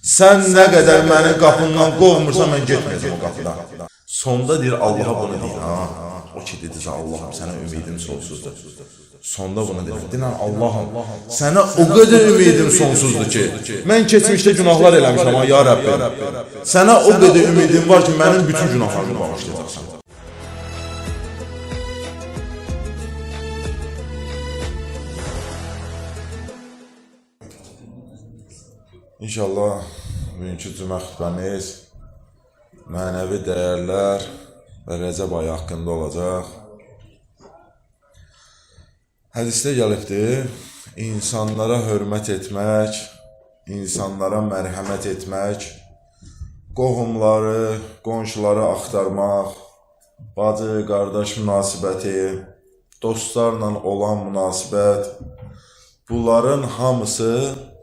Sən nə qədər mənim qapımdan qovmursan, mən getməyəcəm o qapıdan. Sonda deyir, Allaha bunu deyir. O ki, dedi, Allahım, sənə ümidim sonsuzdur. Sonda bunu deyir. Deyirən, Allahım, sənə o qədər ümidim sonsuzdur ki, mən keçmişdə günahlar eləmişəm, ya Rəbbim. Sənə o qədər ümidim var ki, mənim bütün günahlarımı bağışlayacaqsan. İnşallah bugünkü cümə xütbəmiz mənəvi dəyərlər və Rəcəb ayı haqqında olacaq. Hədisdə gəlibdir, insanlara hörmət etmək, insanlara mərhəmət etmək, qohumları, qonşuları axtarmaq, bacı, qardaş münasibəti, dostlarla olan münasibət, bunların hamısı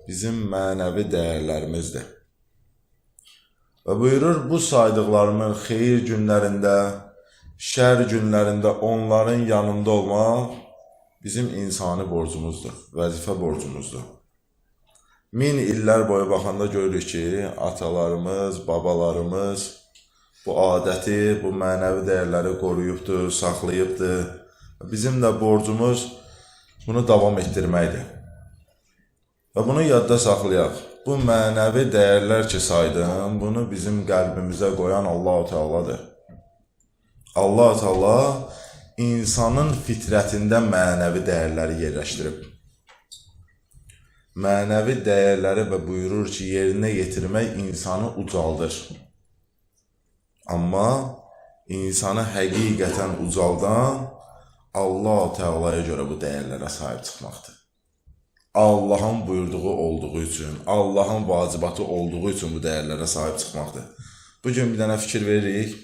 bizim mənəvi dəyərlərimizdir. Və buyurur, bu saydıqlarımın xeyir günlərində, şər günlərində onların yanında olmaq bizim insani borcumuzdur, vəzifə borcumuzdur. 1000 illər boyu baxanda görürük ki, atalarımız, babalarımız bu adəti, bu mənəvi dəyərləri qoruyubdur, saxlayıbdır. Bizim də borcumuz bunu davam etdirməkdir. Və bunu yadda saxlayaq. Bu mənəvi dəyərlər ki saydım, bunu bizim qəlbimizə qoyan Allah-u Teala'dır. Allah-u Teala insanın fitrətində mənəvi dəyərləri yerləşdirib. Mənəvi dəyərləri və buyurur ki, yerinə yetirmək insanı ucaldır. Amma insanı həqiqətən ucaldan Allah-u Teala'ya görə bu dəyərlərə sahib çıxmaqdır. Allahın buyurduğu olduğu üçün, Allahın vacibatı olduğu üçün bu dəyərlərə sahib çıxmaqdır. Bugün bir dənə fikir veririk.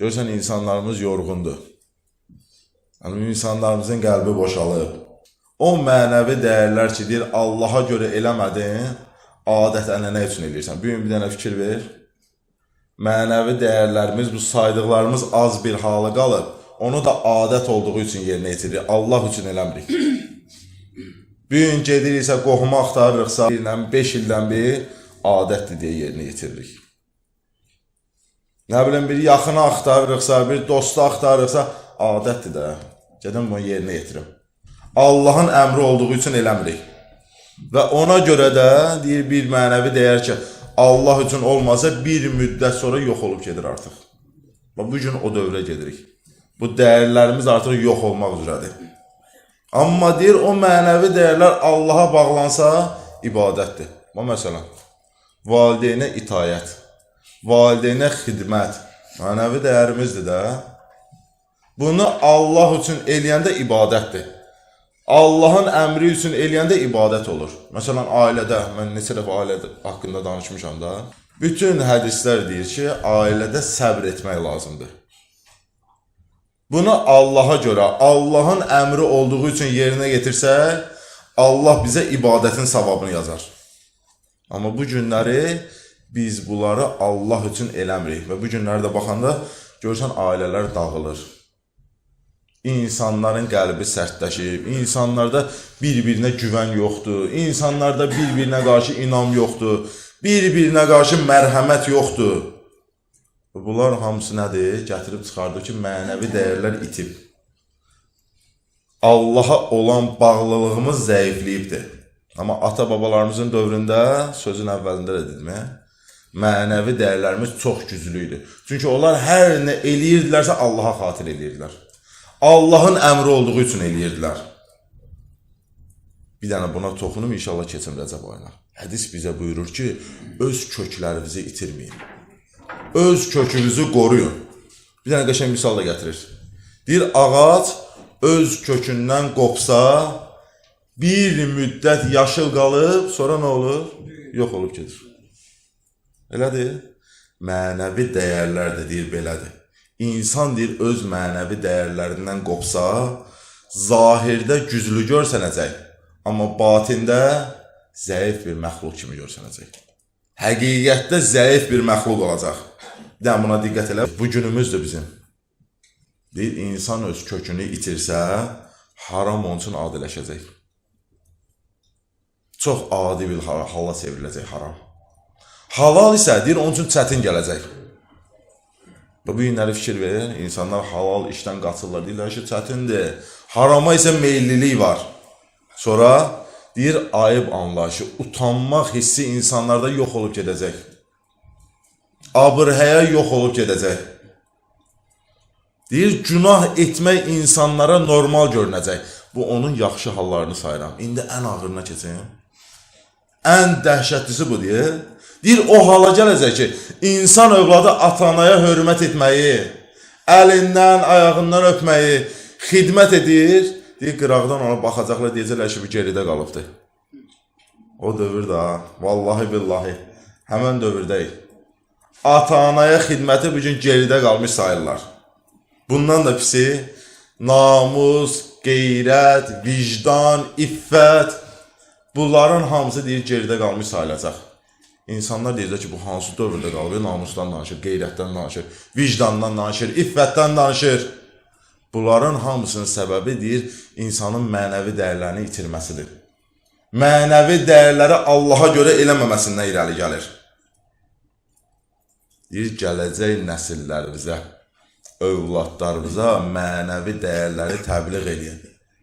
Görürsən, insanlarımız yorğundur. Yəni, insanlarımızın qəlbi boşalıb. O mənəvi dəyərlər ki, deyir, Allaha görə eləmədin, adət ənənə üçün eləyirsən. Bugün bir dənə fikir ver. Mənəvi dəyərlərimiz, bu saydıqlarımız az bir halı qalıb. Onu da adət olduğu üçün yerinə yetiririk. Allah üçün eləmirik. Bugün gediriksə, qohumu axtarırıqsa, 5 ildən bir adətdir deyə yerinə yetiririk. Nə biləm, bir yaxını axtarırıqsa, bir dostu axtarırıqsa, adətdir də. Gedim bunu yerinə yetirim. Allahın əmri olduğu üçün eləmirik. Və ona görə də deyir, bir mənəvi dəyər ki, Allah üçün olmasa bir müddət sonra yox olub gedir artıq. Bugün o dövrə gedirik. Bu dəyərlərimiz artıq yox olmaq üzrədir. Amma deyir, o mənəvi dəyərlər Allaha bağlansa ibadətdir. Məsələn, valideynə itayət, valideynə xidmət, mənəvi dəyərimizdir də. Bunu Allah üçün eləyəndə ibadətdir. Allahın əmri üçün eləyəndə ibadət olur. Məsələn, ailədə, mən neçə dəfə ailə haqqında danışmışam da, bütün hədislər deyir ki, ailədə səbr etmək lazımdır. Bunu Allaha görə, Allahın əmri olduğu üçün yerinə getirsək, Allah bizə ibadətin savabını yazar. Amma bu günləri biz bunları Allah üçün eləmirik. Və bu günləri də baxanda görürsən, ailələr dağılır. İnsanların qəlbi sərtləşib, insanlarda bir-birinə güvən yoxdur, insanlarda bir-birinə qarşı inam yoxdur, bir-birinə qarşı mərhəmət yoxdur. Bunlar hamısı nədir? Gətirib çıxardır ki, mənəvi dəyərlər itib. Allaha olan bağlılığımız zəifliyibdir. Amma ata-babalarımızın dövründə, sözün əvvəlində də dedim, mənəvi dəyərlərimiz çox güclüydür. Çünki onlar hər nə eləyirdilərsə Allaha xatir eləyirdilər. Allahın əmri olduğu üçün eləyirdilər. Bir dənə buna toxunum, inşallah keçim Rəcəb ayına. Hədis bizə buyurur ki, öz köklərinizi itirməyin. Öz kökünüzü qoruyun. Bir dənə qəşəng misal da gətirir. Deyir, ağac öz kökündən qopsa, bir müddət yaşıl qalıb, sonra nə olur? Yox olub gedir. Elədir? Mənəvi dəyərlər də deyir, belədir. İnsan deyir, öz mənəvi dəyərlərindən qopsa, zahirdə güclü görsənəcək, amma batində zəif bir məxluq kimi görsənəcək. Həqiqətdə zəif bir məxluq olacaq. Bir də buna diqqət elə. Bu günümüzdür bizim. Deyir, insan öz kökünü itirsə, haram onun üçün adiləşəcək. Çox adi bir hala çevriləcək haram. Halal isə deyir, onun üçün çətin gələcək. Bu günləri fikir verir, insanlar halal işdən qaçırlar, deyirlər ki, çətindir. Harama isə meyillilik var. Sonra deyir, ayıb anlayışı, utanmaq hissi insanlarda yox olub gedəcək. Abır-həya yox olub gedəcək. Deyir, günah etmək insanlara normal görünəcək. Bu, onun yaxşı hallarını sayıram. İndi ən ağırına keçin. Ən dəhşətlisi bu, deyir. Deyir, o hala gələcək ki, insan övladı ata-anaya hörmət etməyi, əlindən, ayağından öpməyi, xidmət edir. Deyir, qıraqdan ona baxacaqlar, deyəcəklər ki, bu geridə qalıbdır. O dövr da, vallahi billahi, həmən dövrdəyik. Ata-anaya xidməti bugün geridə qalmış sayırlar. Bundan da pisi, namus, qeyrət, vicdan, iffət, bunların hamısı deyir, geridə qalmış sayılacaq. İnsanlar deyirlər ki, bu hansı dövrdə qalır, namusdan danışır, qeyrətdən danışır, vicdandan danışır, iffətdən danışır. Bunların hamısının səbəbi deyir, insanın mənəvi dəyərlərini itirməsidir. Mənəvi dəyərləri Allaha görə eləməməsindən irəli gəlir. Deyir, gələcək nəsillərimizə, övladlarımıza mənəvi dəyərləri təbliğ edin.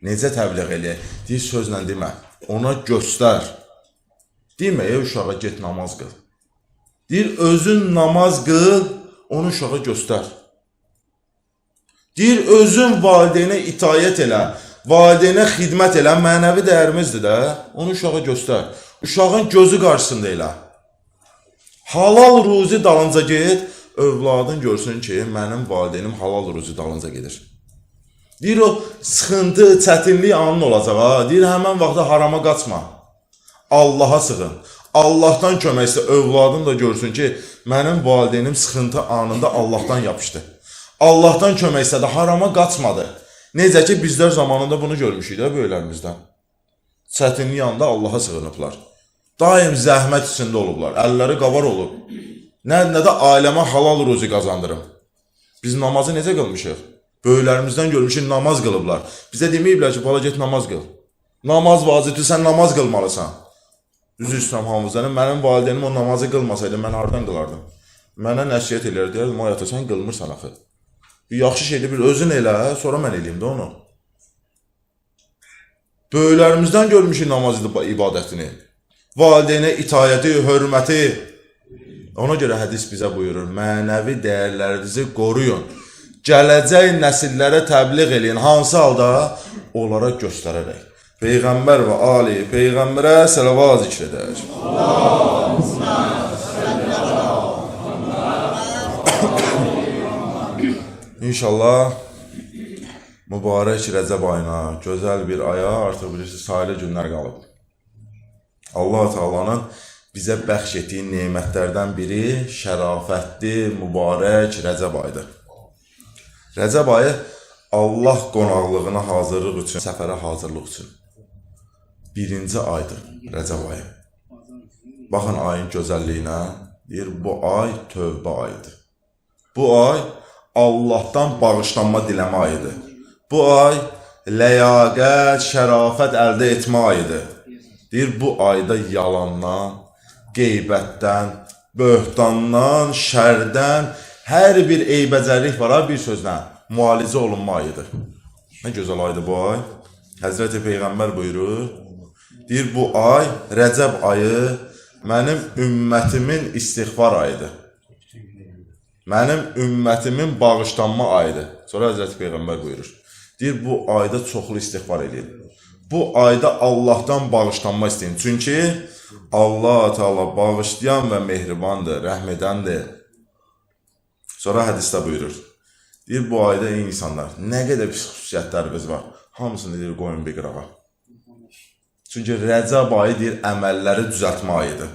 Necə təbliğ edin? Deyir, sözlə demə, ona göstər. Demə, uşağa get namaz qıl. Deyir, özün namaz qıl, onu uşağa göstər. Deyir, özün valideynə itaət elə, valideynə xidmət elə, mənəvi dəyərimizdir də, onu uşağa göstər. Uşağın gözü qarşısında elə. Halal ruzi dalınca get, övladın görsün ki, mənim valideynim halal ruzi dalınca gedir. Deyir, o sıxıntı, çətinlik anın olacaq, ha? Deyir, həmən vaxtda harama qaçma. Allaha sığın. Allahdan kömək istə, övladın da görsün ki, mənim valideynim sıxıntı anında Allahdan yapışdı. Allahdan kömək istədi, harama qaçmadı. Necə ki, bizlər zamanında bunu görmüşük də böyüklərimizdən. Çətinlik anda Allaha sığınıblar. Daim zəhmət içində olublar, əlləri qavar olub. Nə də ailəmə halal ruzi qazandırım. Biz namazı necə qılmışıq? Böyüklərimizdən görmüşük, namaz qılıblar. Bizə deməyiblər ki, bala get namaz qıl. Namaz vacibdir, sən namaz qılmalısan. Düz İslam hamızdanın, mənim valideynim o namazı qılmasaydı, mən hardan qılardım? Mənə nəsiyyət elərdi, deyərdim, ayata, sən qılmırsan axı. Yaxşı şeydir, bir özün elə, sonra mən eləyim də onu. Böyüklərimizdən görmüşük namaz ibadətini. Valideynə itaəti, hörməti. Ona görə hədis bizə buyurur, mənəvi dəyərlərinizi qoruyun. Gələcək nəsillərə təbliğ eləyin, hansı halda? Onlara göstərərək. Peyğəmbər və Ali Peyğəmbərə səlavat zikr edər. İnşallah mübarək Rəcəb ayına, gözəl bir aya, artıq bilirsiniz, sayılı günlər qalıb. Allah Teala'nın bizə bəxş etdiyi nemətlərdən biri şərafətli, mübarək Rəcəb ayıdır. Rəcəb ayı Allah qonaqlığına hazırlıq üçün, səfərə hazırlıq üçün. Birinci aydır Rəcəb ayı. Baxın ayın gözəlliyinə, deyir, bu ay tövbə ayıdır. Bu ay Allahdan bağışlanma diləmə ayıdır. Bu ay ləyaqət, şərafət əldə etmə ayıdır. Deyir, bu ayda yalandan, qeybətdən, böhtandan, şərdən, hər bir eybəcərlik var, bir sözlə, müalicə olunma ayıdır. Nə gözəl aydır bu ay. Həzrəti Peyğəmbər buyurur, deyir, bu ay, Rəcəb ayı, mənim ümmətimin istiğfar ayıdır. Mənim ümmətimin bağışlanma ayıdır. Sonra Həzrəti Peyğəmbər buyurur, deyir, bu ayda çoxlu istiğfar edin. Bu ayda Allahdan bağışlanma istəyin. Çünki Allah Teala bağışlayan və mehribandır, rəhm edəndir. Sonra hədisdə buyurur, deyir, bu ayda ey insanlar, nə qədər pis xüsusiyyətlərimiz var, hamısını deyir, qoyun bir qırağa. Çünki Rəcəb ayı deyir, əməlləri düzəltmə ayıdır.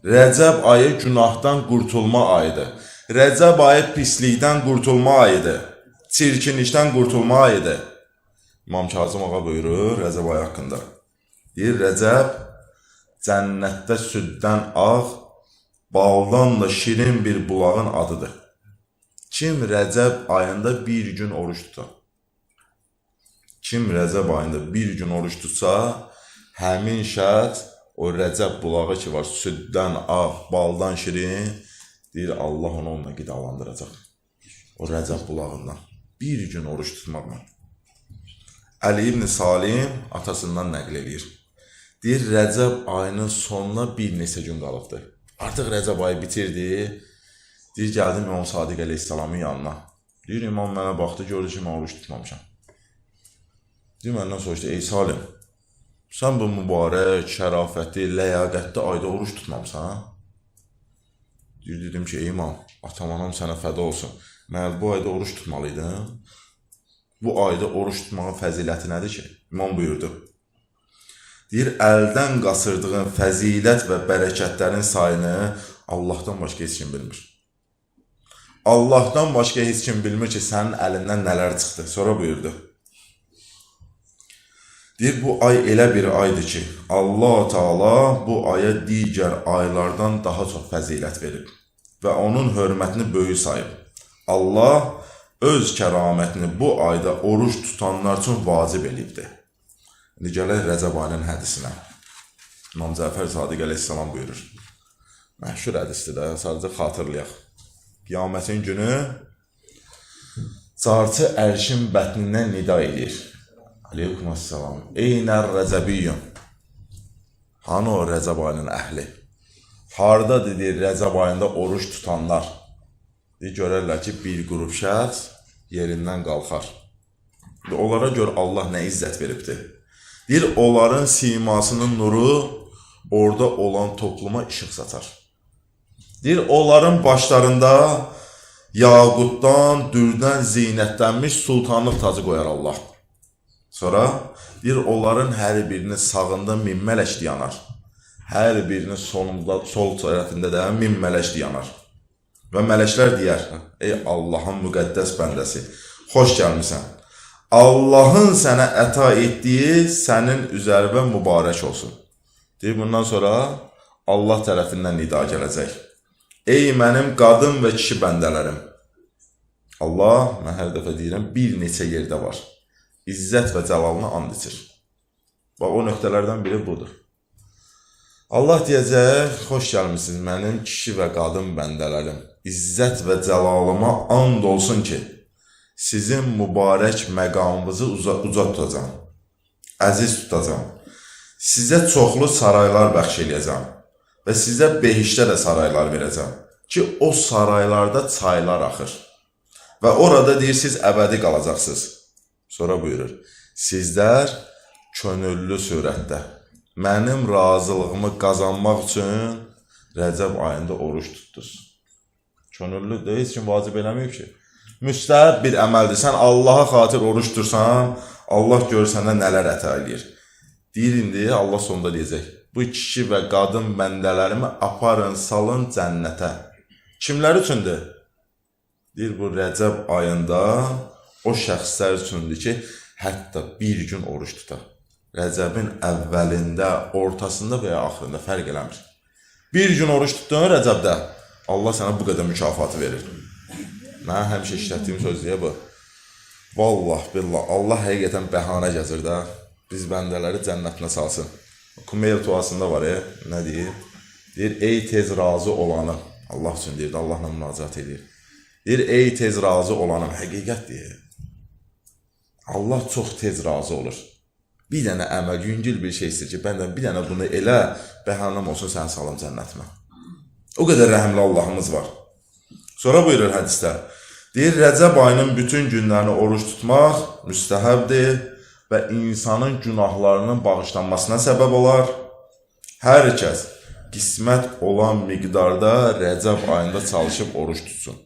Rəcəb ayı günahdan qurtulma ayıdır. Rəcəb ayı pislikdən qurtulma ayıdır. Çirkinlikdən qurtulma ayıdır. İmam Kazım ağa buyurur Rəcəb ayı haqqında. Deyir, Rəcəb cənnətdə süddən ağ, baldan da şirin bir bulağın adıdır. Kim Rəcəb ayında bir gün oruç tutar? Kim Rəcəb ayında bir gün oruç tutsa, həmin şəxs o Rəcəb bulağı ki var, süddən ağ, baldan şirin, deyir Allah onu onunla qidalandıracaq. O Rəcəb bulağından. Bir gün oruç tutmaqla. Əli ibn Salim atasından nəql edir. Deyir, Rəcəb ayının sonuna bir neçə gün qalıbdı. Artıq Rəcəb ayı bitirdi. Deyir, gəldim İmam Sadiq əleyhissalamın yanına. Deyir, İmam mənə baxdı, gördü ki, mən oruç tutmamışam. Deyir, məndən soruşdu, ey Salim, sən bu mübarək, şərafətli, ləyaqətli ayda oruç tutmamısan? Deyir, dedim ki, ey İmam, atam anam sənə fəda olsun. Mən bu ayda oruç tutmalıydım. Bu ayda oruç tutmağın fəziləti nədir ki? İmam buyurdu. Deyir, əldən qasırdığın fəzilət və bərəkətlərin sayını Allahdan başqa heç kim bilmir. Allahdan başqa heç kim bilmir ki, sənin əlindən nələr çıxdı. Sonra buyurdu. Deyir, bu ay elə bir aydır ki, Allah Teala bu aya digər aylardan daha çox fəzilət verib və onun hörmətini böyük sayıb. Allah öz kəramətini bu ayda oruç tutanlar üçün vacib elibdir. İndi gələk Rəcəb ayının hədisinə. İmam Cəfər Sadiq əleyhissalam buyurur. Məşhur hədisdir də, sadəcə xatırlayaq. Qiyamətin günü carçı ərşin bətnindən nida edir. Aleyhissalam. Eynər Rəcəbiyyum. Hanı o Rəcəb ayının əhli? Harda deyir Rəcəb ayında oruç tutanlar? Deyir, görərlər ki, bir qrup şəxs yerindən qalxar. Onlara gör Allah nə izzət veribdir. Deyir, onların simasının nuru orada olan topluma işıq saçar. Deyir, onların başlarında yaqutdan, dürdən zinətlənmiş sultanlıq tacı qoyar Allah. Sonra deyir, onların hər birinin sağında 1000 mələk yanar. Hər birinin sol tərəfində də 1000 mələk yanar. Və mələklər deyər, ey Allahın müqəddəs bəndəsi, xoş gəlmişsən. Allahın sənə əta etdiyi sənin üzərində mübarək olsun. Deyir, bundan sonra Allah tərəfindən nida gələcək. Ey mənim qadın və kişi bəndələrim. Allah, mən hər dəfə deyirəm, bir neçə yerdə var. İzzət və cəlalına and içir. Bax, o nöqtələrdən biri budur. Allah deyəcək, xoş gəlmişsiniz mənim kişi və qadın bəndələrim. İzzət və cəlalıma and olsun ki, sizin mübarək məqamınızı uca tutacam, əziz tutacam. Sizə çoxlu saraylar bəxş eləyəcəm və sizə behişdə də saraylar verəcəm ki, o saraylarda çaylar axır. Və orada deyir, siz əbədi qalacaqsınız. Sonra buyurur, sizlər könüllü surətdə mənim razılığımı qazanmaq üçün Rəcəb ayında oruç tutdunuz. Könüllü də heç kim vacib eləməyib ki. Müstəhəb bir əməldir. Sən Allaha xatir oruç tutursan, Allah görür səndə nələr əta eləyir. Deyir, indi Allah sonunda deyəcək, bu kişi və qadın bəndələrimi aparın, salın cənnətə. Kimlər üçündür? Deyir, bu Rəcəb ayında o şəxslər üçündür ki, hətta bir gün oruç tutar. Rəcəbin əvvəlində, ortasında və ya axırında fərq eləmir. Bir gün oruç tutduğun Rəcəbdə Allah sənə bu qədər mükafatı verir. Mən həmişə işlətdiyim söz deyə bu. Vallah, billah, Allah həqiqətən bəhanə gəzir də, biz bəndələri cənnətinə salsın. Kumeyl tuasında var, nə deyir? Deyir, ey tez razı olanı, Allah üçün deyir, Allahla münacat edir. Deyir, ey tez razı olanım, həqiqət deyir. Allah çox tez razı olur. Bir dənə əməl, yüngül bir şey istəyir ki, bəndən bir dənə bunu elə, bəhanəm olsun, sən salım cənnətimə. O qədər rəhimli Allahımız var. Sonra buyurur hədisdə, deyir, Rəcəb ayının bütün günlərini oruç tutmaq müstəhəbdir və insanın günahlarının bağışlanmasına səbəb olar. Hər kəs qismət olan miqdarda Rəcəb ayında çalışıb oruç tutsun.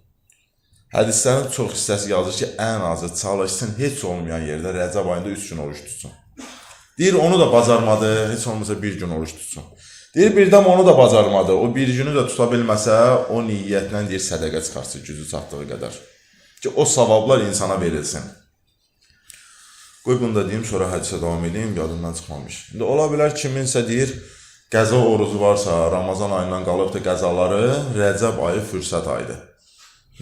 Hədislərin çox hissəsi yazır ki, ən azı çalışsın, heç olmayan yerdə Rəcəb ayında 3 gün oruç tutsun. Deyir, onu da bacarmadı, heç olmasa bir gün oruç tutsun. Deyir, birdən onu da bacarmadı, o bir günü də tuta bilməsə, o niyyətlə deyir, sədəqə çıxarsın, gücü çatdığı qədər. Ki, o savablar insana verilsin. Qoy bunu da deyim, sonra hədisə davam edeyim, yadından çıxmamış. İndi ola bilər kiminsə deyir, qəza orucu varsa, Ramazan ayından qalıb da qəzaları, Rəcəb ayı fürsət ayıdır.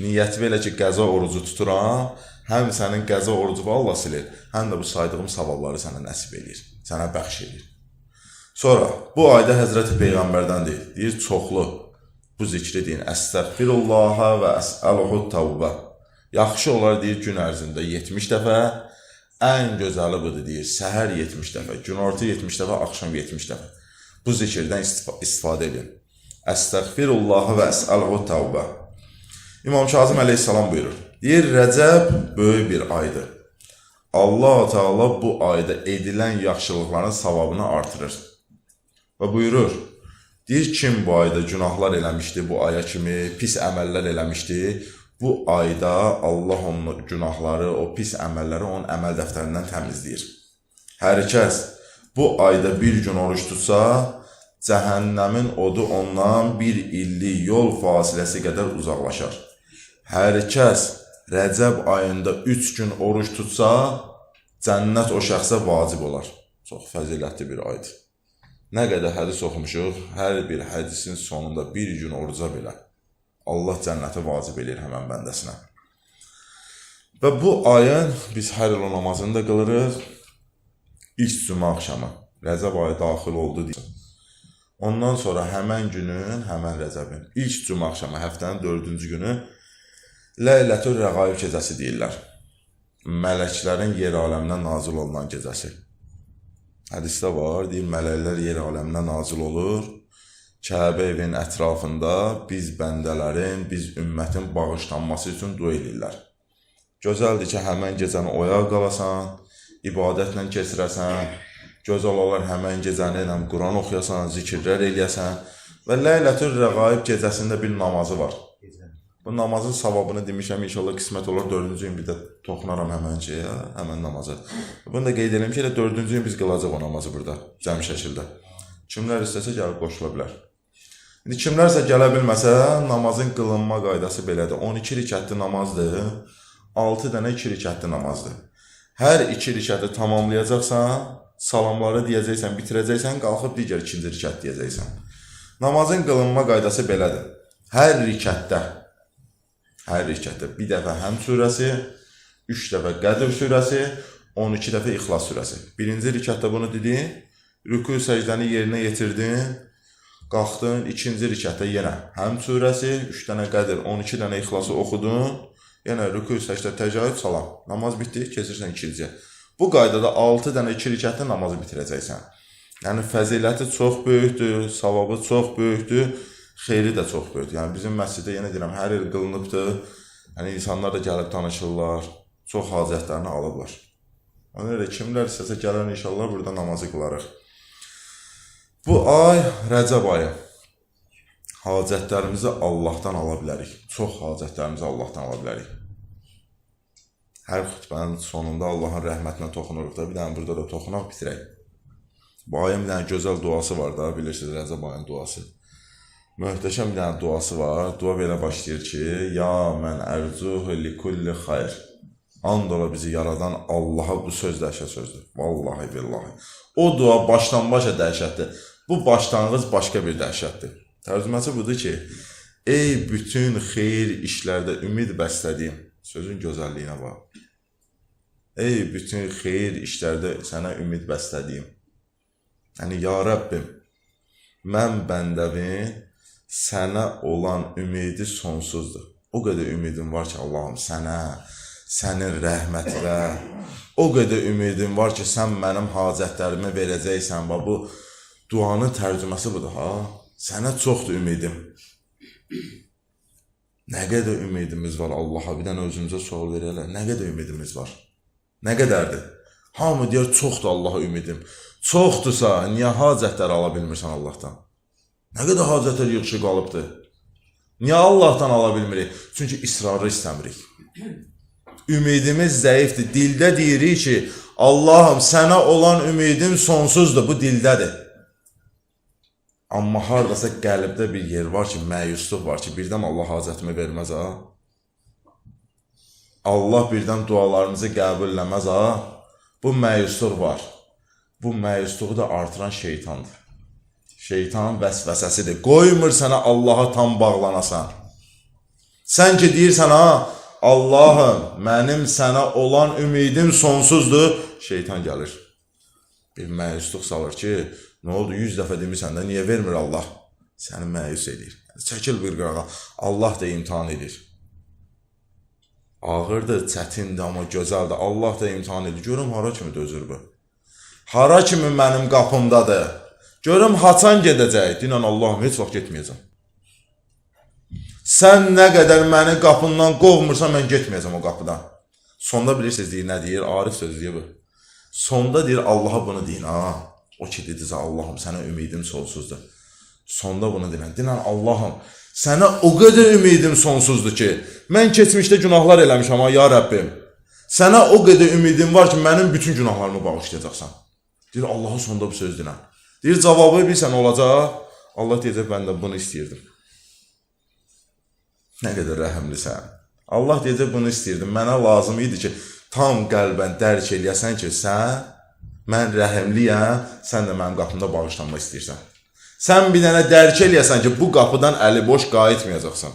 Niyyəti belə ki, qəza orucu tuturam, həm sənin qəza orucu Allah silir, həm də bu saydığım savabları sənə nəsib edir, sənə bəxş edir. Sonra bu ayda Həzrəti Peyğəmbərdən deyir çoxlu bu zikri deyin. Əstəğfirullaha və əs'aluhu təvbə. Yaxşı olar deyir gün ərzində 70 dəfə, ən gözəli budur deyir. Səhər 70 dəfə, günorta 70 dəfə, axşam 70 dəfə. Bu zikirdən istifadə edin. Əstəğfirullaha və əs'aluhu təvbə. İmam Kazım əleyhissalam buyurur. Deyir Rəcəb böyük bir aydır. Allah Teala bu ayda edilən yaxşılıqların savabını artırır. Və buyurur, deyir kim bu ayda günahlar eləmişdi, bu aya kimi pis əməllər eləmişdi, bu ayda Allah onun günahları, o pis əməlləri onun əməl dəftərindən təmizləyir. Hər kəs bu ayda bir gün oruç tutsa, cəhənnəmin odu ondan bir illik yol fasiləsi qədər uzaqlaşar. Hər kəs Rəcəb ayında 3 gün oruç tutsa, cənnət o şəxsə vacib olar. Çox fəzilətli bir aydır. Nə qədər hədis oxumuşuq, hər bir hədisin sonunda bir gün oruca belə Allah cənnəti vacib edir həmən bəndəsinə. Və bu ayın biz hər il namazını da qılırıq. İlk cümə axşamı, Rəcəb ayı daxil oldu deyir. Ondan sonra həmən günün, həmən Rəcəbin ilk cümə axşamı, həftənin 4-cü günü Ləylətül Rəğaib gecəsi deyirlər. Mələklərin yer aləminə nazil olunan gecəsi. Hədisdə var, deyir, mələklər yer aləminə nazil olur. Kəbə evin ətrafında biz bəndələrin, biz ümmətin bağışlanması üçün dua edirlər. Gözəldir ki, həmən gecəni oyaq qalasan, ibadətlə keçirəsən, gözəl olar həmən gecəni Quran oxuyasan, zikirlər eləyəsən və Ləylətül Rəğaib gecəsində bir namazı var. Bu namazın savabını demişəm, inşallah qismət olur, 4-cü gün bir də toxunaram həmən şeyə, həmən namaza. Bunu da qeyd edelim ki, elə 4-cü gün biz qılacaq o namazı burada, cəmi şəkildə. Kimlər istəsə gəlib qoşula bilər. İndi kimlərsə gələ bilməsə, namazın qılınma qaydası belədir. 12 rikətli namazdır, 6 dənə 2 rikətli namazdır. Hər 2 rikəti tamamlayacaqsan, salamları deyəcəksən, bitirəcəksən, qalxıb digər 2-ci rikət deyəcəksən. Namazın qılınma qaydası belədir. Hər rikətdə bir dəfə Həmd surəsi, 3 dəfə Qədr surəsi, 12 dəfə İxlas surəsi. Birinci rikətdə bunu dedin, rükû səcdəni yerinə yetirdin, qalxdın, ikinci rikətdə yenə Həmd surəsi, 3 dənə Qədr, 12 dənə İxlası oxudun, yenə rükû səcdə təcahüd, salam. Namaz bitdi, keçirsən ikinciyə. Bu qaydada 6 dənə 2 rikətdə namazı bitirəcəksən. Yəni fəziləti çox böyükdür, savabı çox böyükdür. Xeyri də çox böyükdür. Yəni bizim məsciddə yenə deyirəm, hər il qılınıbdır. Yəni insanlar da gəlib tanışırlar, çox hacətlərini alıblar. Ona görə kimlər istəsə gələn inşallah burada namazı qılarıq. Bu ay Rəcəb ayı. Hacətlərimizi Allahdan ala bilərik. Çox hacətlərimizi Allahdan ala bilərik. Hər xütbənin sonunda Allahın rəhmətinə toxunuruq da, bir dənə burada da toxunaq bitirək. Bu ayın bir dənə gözəl duası var da, bilirsiniz Rəcəb ayın duası. Möhtəşəm bir dənə duası var. Dua belə başlayır ki, ya mən ərcuhu li kulli xayr. And ola bizi yaradan Allaha, bu söz dəhşət sözdür. Vallahi billahi. O dua başdan başa dəhşətdir. Bu başlanğıc başqa bir dəhşətdir. Tərcüməsi budur ki, ey bütün xeyir işlərdə ümid bəslədiyim, sözün gözəlliyinə bax. Ey bütün xeyir işlərdə sənə ümid bəslədiyim. Yəni, ya Rəbbim, mən bəndəvin sənə olan ümidi sonsuzdur. O qədər ümidim var ki, Allahım sənə, sənin rəhmətinə, o qədər ümidim var ki, sən mənim hacətlərimi verəcəksən. Və bu duanın tərcüməsi budur, ha? Sənə çoxdur ümidim. Nə qədər ümidimiz var Allaha? Bir dənə özümüzə sual verələ. Nə qədər ümidimiz var? Nə qədərdir? Hamı deyər, çoxdur Allaha ümidim. Çoxdursa, niyə hacətləri ala bilmirsən Allahdan? Nə qədər hacətlər yığışı qalıbdır? Niyə Allahdan ala bilmirik? Çünki israrı istəmirik. Ümidimiz zəifdir. Dildə deyirik ki, Allahım, sənə olan ümidim sonsuzdur. Bu dildədir. Amma haradasa qəlbdə bir yer var ki, məyusluq var ki, birdən Allah hacətimi verməz, ha? Allah birdən dualarımızı qəbul eləməz, ha? Bu məyusluq var. Bu məyusluğu da artıran şeytandır. Şeytanın vəsvəsəsidir. Qoymur sənə Allaha tam bağlanasan. Sən ki deyirsən, ha, Allahım, mənim sənə olan ümidim sonsuzdur. Şeytan gəlir. Bir məyusluq salır ki, Nə oldu? 100 dəfə demirsən də, niyə vermir Allah? Səni məyus edir. Çəkil bir qırağa. Allah da imtahan edir. Ağırdır, çətindir, amma gözəldir. Allah da imtahan edir. Görüm hara kimi dözür bu. Hara kimi mənim qapımdadır. Görüm haçan gedəcək. Dinən Allahım, heç vaxt getməyəcəm. Sən nə qədər məni qapından qovmursan, mən getməyəcəm o qapıdan. Sonda bilirsiniz deyir, nə deyir? Arif sözü deyir bu. Sonda deyir, Allaha bunu deyin. O ki dedizə, Allahım, sənə ümidim sonsuzdur. Sonda bunu deyən. Dinən Allahım, sənə o qədər ümidim sonsuzdur ki, mən keçmişdə günahlar eləmişəm, ya Rəbbim. Sənə o qədər ümidim var ki, mənim bütün günahlarımı bağışlayacaqsan. Deyir, Allah'a sonda bu söz dinən. Deyir, cavabı bilsən olacaq. Allah deyəcək, mən də bunu istəyirdim. Nə qədər rəhəmlisən. Allah deyəcək, bunu istəyirdim. Mənə lazım idi ki, tam qəlbən dərk eləyəsən ki, mən rəhəmliyəm, sən də mənim qapımda bağışlanma istəyirsən. Sən bir dənə dərk eləyəsən ki, bu qapıdan əli boş qayıtmayacaqsan.